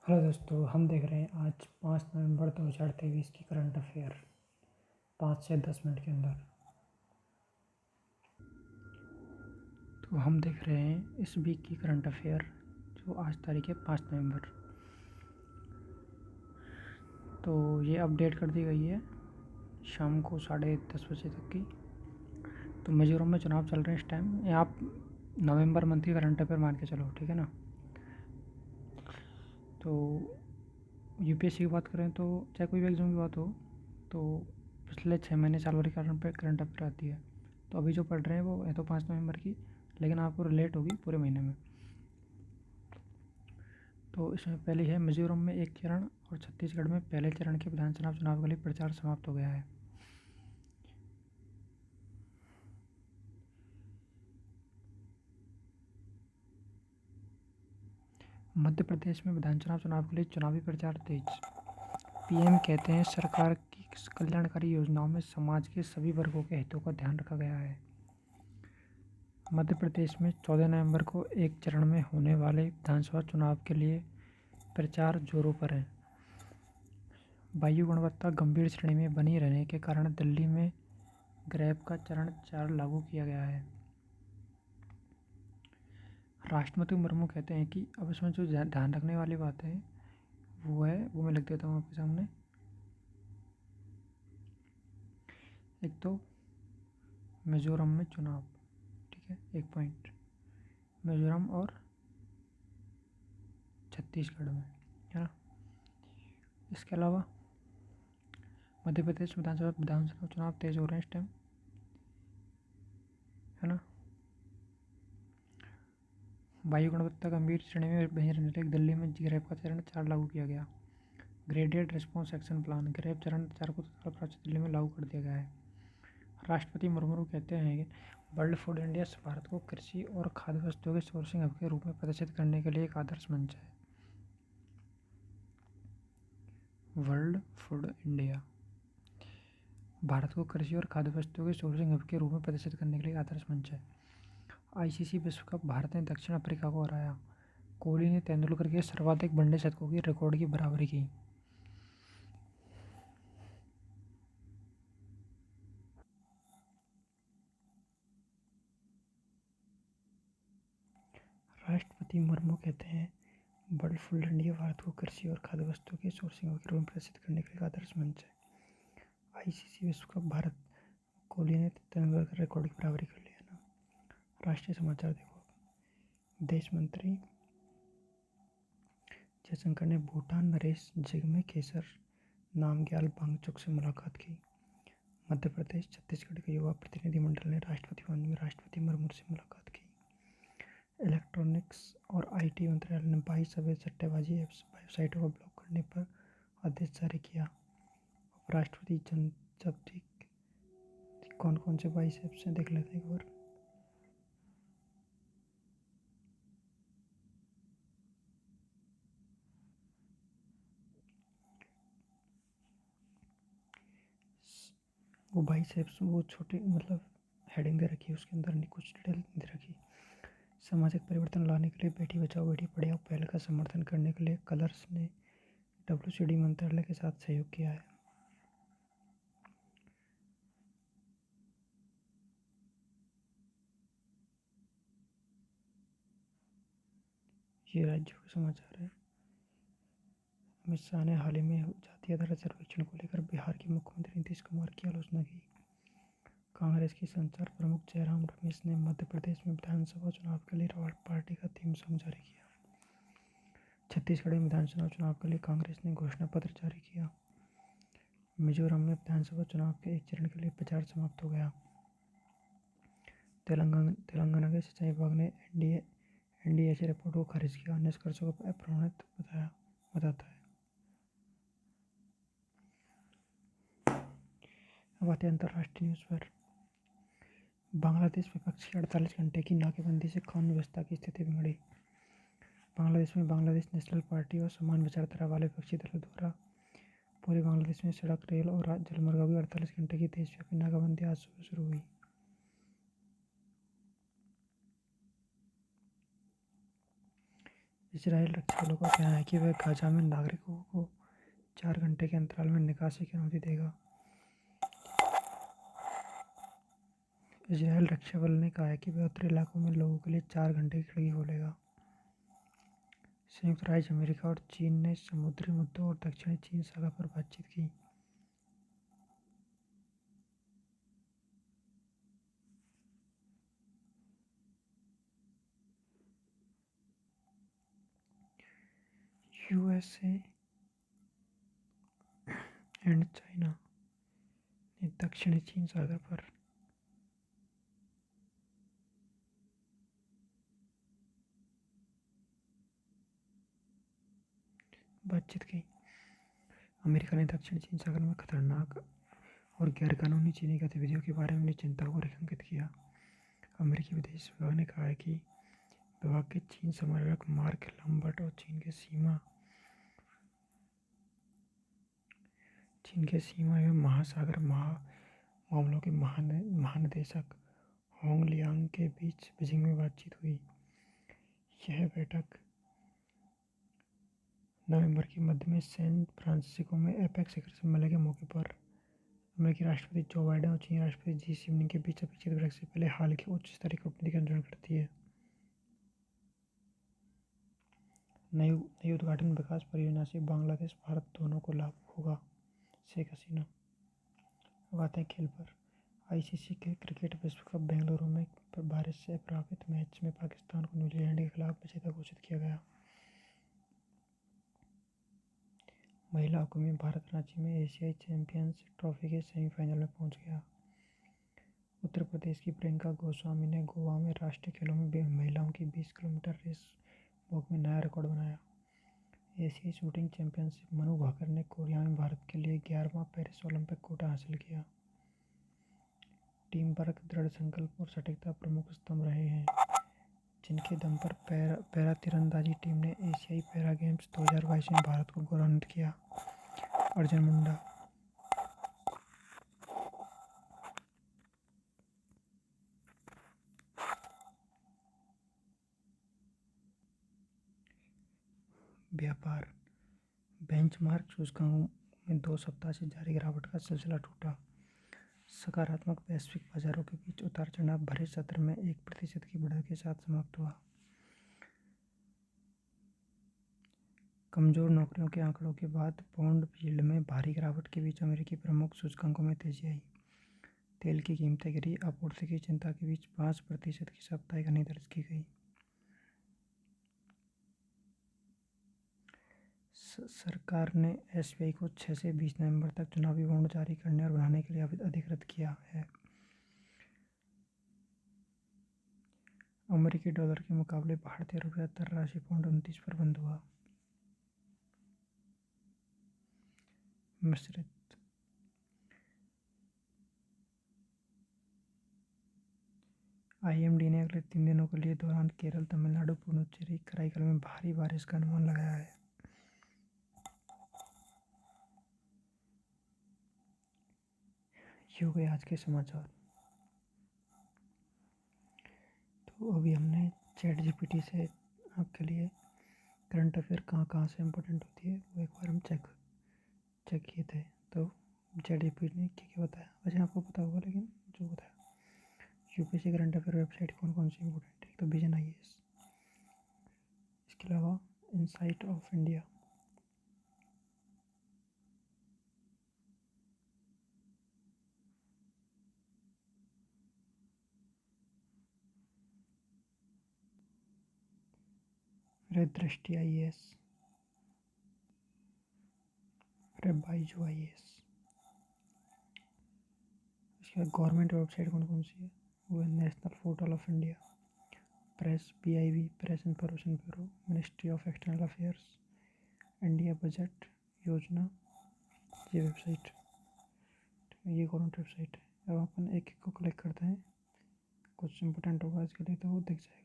Hello दोस्तों, हम देख रहे हैं आज 5 नवंबर 2023 की करंट अफेयर 5 से 10 मिनट के अंदर। तो हम देख रहे हैं इस वीक की करंट अफेयर जो आज तारीख है 5 नवंबर। तो ये अपडेट कर दी गई है शाम को 10:30 बजे तक की। तो मिजोरम में चुनाव चल रहे हैं इस टाइम। ये आप नवंबर मंथ की करंट अफेयर मान के चलो, ठीक है ना। तो यूपीएससी की बात करें तो चाहे कोई भी एग्ज़ाम की बात हो तो पिछले 6 महीने साल भर की करंट अफेयर आती है। तो अभी जो पढ़ रहे हैं वो है तो 5 नवंबर की, लेकिन आपको रिलेट होगी पूरे महीने में। तो इसमें पहली है मिजोरम में एक चरण और छत्तीसगढ़ में पहले चरण के विधानसभा चुनाव के लिए प्रचार समाप्त हो गया है। मध्य प्रदेश में विधानसभा चुनाव के लिए चुनावी प्रचार तेज। पीएम कहते हैं सरकार की कल्याणकारी योजनाओं में समाज के सभी वर्गों के हितों का ध्यान रखा गया है। मध्य प्रदेश में 14 नवंबर को एक चरण में होने वाले विधानसभा चुनाव के लिए प्रचार जोरों पर है। वायु गुणवत्ता गंभीर श्रेणी में बनी रहने के कारण दिल्ली में ग्रैब का चरण 4 लागू किया गया है। राष्ट्रपति मुर्मू कहते हैं कि अब इसमें जो ध्यान रखने वाली बात है वो मैं लिख देता हूँ आपके सामने। एक तो मिजोरम में चुनाव, ठीक है, एक पॉइंट। मिजोरम और छत्तीसगढ़ में, है ना। इसके अलावा मध्य प्रदेश विधानसभा चुनाव तेज हो रहे हैं इस टाइम, है ना। वायु गुणवत्ता गंभीर श्रेणी में बनी रहने लगी दिल्ली में ग्रैब का चरण 4 लागू किया गया। Graded response action plan grab चरण 4 को तत्काल प्रभाव से दिल्ली में लागू कर दिया गया है। राष्ट्रपति मुर्मू कहते हैं कि वर्ल्ड फूड इंडिया भारत को कृषि और खाद्य वस्तुओं के सोर्सिंग हब के रूप में प्रदर्शित करने के लिए एक आदर्श मंच है। वर्ल्ड फूड इंडिया भारत को कृषि और खाद्य वस्तुओं के सोर्सिंग हब के रूप में प्रदर्शित करने के लिए आदर्श मंच है। आईसीसी विश्व कप भारत ने दक्षिण अफ्रीका को हराया। कोहली ने तेंदुलकर के सर्वाधिक वनडे शतकों की रिकॉर्ड की बराबरी की। राष्ट्रपति मुर्मू कहते हैं वर्ल्ड फूड इंडिया भारत को कृषि और खाद्य वस्तुओं के सोर्सिंग हब के रूप में प्रदर्शित करने के लिए आदर्श मंच है। आईसीसी विश्व कप भारत, कोहली ने तेंदुलकर रिकॉर्ड की बराबरी कर लिया ना। राष्ट्रीय समाचार देखो, विदेश मंत्री जयशंकर ने भूटान नरेश जिग्मे खेसर नामग्याल वांगचुक से मुलाकात की। मध्य प्रदेश छत्तीसगढ़ के युवा प्रतिनिधिमंडल ने राष्ट्रपति भवन में राष्ट्रपति मुर्मू से मुलाकात की। इलेक्ट्रॉनिक्स और आईटी मंत्रालय ने 22 अवैध सट्टेबाजी वेबसाइटों को ब्लॉक करने पर आदेश जारी किया। उपराष्ट्रपति जनशताब्दी कौन कौन से 22 ऐप्स हैं देख लेते हैं एक बार। वो 22 ऐप्स वो छोटी मतलब हेडिंग दे रखी है, उसके अंदर नहीं कुछ डिटेल दे रखी। सामाजिक परिवर्तन लाने के लिए बेटी बचाओ बेटी पढ़ाओ पहल का समर्थन करने के लिए कलर्स ने डब्ल्यूसीडी मंत्रालय के साथ सहयोग किया है। ये राज्यों के समाचार है। अमित शाह ने हाल ही में जाति आधारित सर्वेक्षण को लेकर बिहार के मुख्यमंत्री नीतीश कुमार की आलोचना की। कांग्रेस की संचार प्रमुख जयराम रमेश ने मध्य प्रदेश में विधानसभा चुनाव के लिए पार्टी का थीम सॉन्ग जारी किया। छत्तीसगढ़ में विधानसभा चुनाव के लिए कांग्रेस ने घोषणा पत्र जारी किया। मिजोरम में विधानसभा चुनाव के एक चरण के लिए प्रचार समाप्त हो गया। तेलंगाना के सिंचाई विभाग ने एनडीएसए रिपोर्ट को खारिज किया, निष्कर्षों को अप्रमाणित बताता है। अब आते हैं अंतर्राष्ट्रीय न्यूज़ पर। बांग्लादेश विपक्ष की 48 घंटे की नाकेबंदी से कानून व्यवस्था की स्थिति बिगड़ी। बांग्लादेश में बांग्लादेश नेशनल पार्टी और समान विचारधारा वाले विपक्षी दलों द्वारा पूरे बांग्लादेश में सड़क, रेल और जलमार्गों की 48 घंटे की देशव्यापी नाकाबंदी आज सुबह शुरू हुई। इजराइल रक्षा बलों का कहना है कि वह गाजा में नागरिकों को 4 घंटे के अंतराल में निकासी की अनुमति देगा। इजराइल रक्षा बल ने कहा है कि वह उत्तरी इलाकों में लोगों के लिए 4 घंटे की खिड़की खोलेगा। संयुक्त राज्य अमेरिका और चीन ने समुद्री मुद्दों और दक्षिणी चीन सागर पर बातचीत की। यूएसए एंड चाइना ने दक्षिणी चीन सागर पर बातचीत की। अमेरिका ने दक्षिण चीन सागर में खतरनाक और गैरकानूनी चीनी गतिविधियों के बारे में अपनी चिंता को रेखांकित किया। अमेरिकी विदेश विभाग ने कहा है कि विभाग के चीन समन्वयक मार्क लम्बर्ट और चीन के सीमा एवं महासागर मामलों के महानिदेशक होंग लियांग के बीच बीजिंग में बातचीत हुई। यह बैठक नवंबर के मध्य में सैन फ्रांसिस्को में एपेक शिखर सम्मेलन के मौके पर अमेरिकी राष्ट्रपति जो बाइडेन और चीनी राष्ट्रपति जी जिनपिंग के बीच अपेक्षित बैठक से पहले हाल की उच्च स्तरीय कूटनीतिक अनुसरण करती है। नई उद्घाटन विकास परियोजना से बांग्लादेश भारत दोनों को लाभ होगा, शेख हसीना। अब आते हैं खेल पर। आईसीसी के क्रिकेट विश्व कप बेंगलुरु में बारिश से प्रभावित मैच में पाकिस्तान को न्यूजीलैंड के खिलाफ विजेता घोषित किया गया। महिला हॉकी में भारत रांची में एशियाई चैंपियंस ट्रॉफी के सेमीफाइनल में पहुंच गया। उत्तर प्रदेश की प्रियंका गोस्वामी ने गोवा में राष्ट्रीय खेलों में महिलाओं की 20 किलोमीटर रेस वॉक में नया रिकॉर्ड बनाया। एशियाई शूटिंग चैंपियनशिप मनु भाकर ने कोरिया में भारत के लिए 11वां पेरिस ओलंपिक कोटा हासिल किया। टीम वर्क, दृढ़ संकल्प और सटीकता प्रमुख स्तंभ रहे हैं, जिनके दम पर पैरा तीरंदाजी टीम ने एशियाई पैरा गेम्स 2022 में भारत को गौरवान्वित किया। अर्जुन मुंडा। व्यापार। बेंचमार्क सूचकांकों में 2 सप्ताह से जारी गिरावट का सिलसिला टूटा। सकारात्मक वैश्विक बाजारों के बीच उतार चढ़ाव भरे सत्र में 1% की बढ़त के साथ समाप्त हुआ। कमजोर नौकरियों के आंकड़ों के बाद बॉन्ड यील्ड में भारी गिरावट के बीच अमेरिकी प्रमुख सूचकांकों में तेजी आई। तेल की कीमतें गिरी। आपूर्ति की चिंता के बीच 5% की साप्ताहिक हानि दर्ज की गई। सरकार ने एसबीआई को 6 से 20 नवंबर तक चुनावी बॉन्ड जारी करने और बढ़ाने के लिए अधिकृत किया है। अमेरिकी डॉलर के मुकाबले भारतीय रुपया अंतर्राष्ट्रीय पौंड 29 पर बंद हुआ। मिश्रित। आईएमडी ने अगले 3 दिनों के लिए दौरान केरल, तमिलनाडु, पुडुचेरी, कराईकल में भारी बारिश का अनुमान लगाया है। ये हो गए आज के समाचार। तो अभी हमने चैट जीपीटी से आपके लिए करंट अफेयर कहाँ से इम्पोर्टेंट होती है वो एक बार हम चेक किए थे। तो चैट जीपीटी ने क्या बताया, वैसे आपको पता होगा लेकिन जो बताया। यूपीएससी करंट अफेयर वेबसाइट कौन सी इम्पोर्टेंट है, तो विजन आईएएस, इसके अलावा इनसाइट ऑफ इंडिया, फिर दृष्टि आईएएस, फिर बाइजू आईएएस। इसके बाद गवर्नमेंट वेबसाइट कौन सी है, वो है national portal of India, press, PIB, press information bureau, ministry of external affairs, India budget योजना, ये वेबसाइट, ये गवर्नमेंट वेबसाइट है। अब अपन एक को क्लिक करते हैं, कुछ इंपोर्टेंट होगा इसके लिए तो वो दिख जाएगा।